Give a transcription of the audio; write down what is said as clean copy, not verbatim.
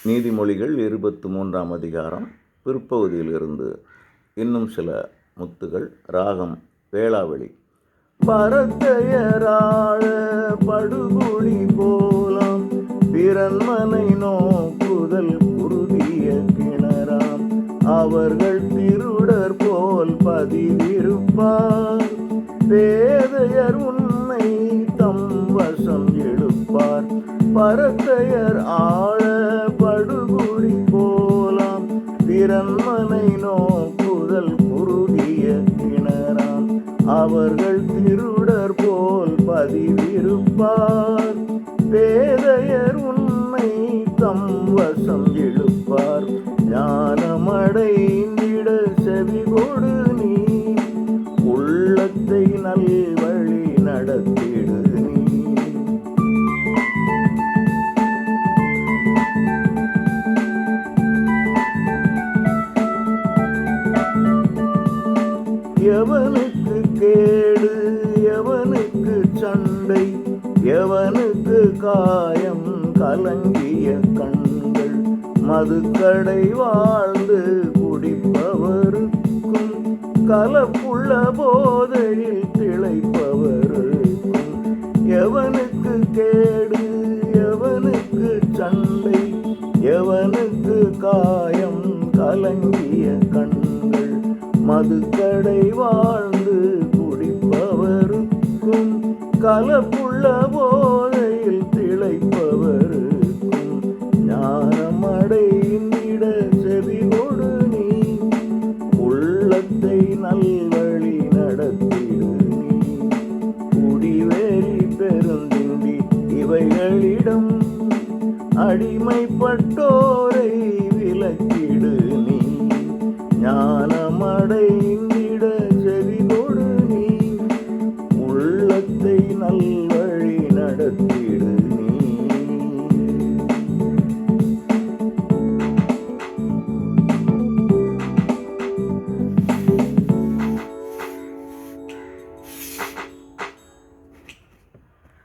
நீதிமொழிகள் 23ஆம் அதிகாரம் பிற்பகுதியிலிருந்து இன்னும் சில முத்துகள். ராகம் வேளாவெளி. பரத்தையராழ படுகுழி போலாம், பிறன்மனை நோக்குதல் குருதிய கிணறாம். அவர்கள் திருடர் போல் பதிவிருப்பார், பேதையர் உன்னை தம் வசம் இழுப்பார். பரத்தையர் ஆழ படுகுழி போலாம், பிறன்மனை நோக்குதல் குருதிய கிணறாம். அவர்கள் திருடர் போல் பதிவிருப்பார், பேதையர் உன்னை தம் வசம் இழுப்பார். ஞானமடைந்திட செவிகொடு நீ, உள்ளத்தை நல்வழி நடத்திடு நீ. எவனுக்கு கேடு எவனுக்கு சண்டை, எவனுக்கு காயம் கலங்கிய கண்கள். மதுக்கடை வாழ்ந்து குடிப்பவருக்கும், கலப்புள்ள போதையில் திளைப்பவருக்கும். எவனுக்கு கேடு எவனுக்கு சண்டை, எவனுக்கு காயம் கலங்கிய கண்கள். மதுக்கடை வாழ்ந்து குடிப்பவருக்கும், கலப்புள்ள போதையில் திளைப்பவருக்கும். ஞானமடைந்திட செவிகொடு நீ, உள்ளத்தை நல்வழி நடத்திடு நீ. குடிவெறி பெருந்திண்டி இவைகளிடம் அடிமைப்பட்டோரை விலக்கிடு நீ. ஞானமடைந்த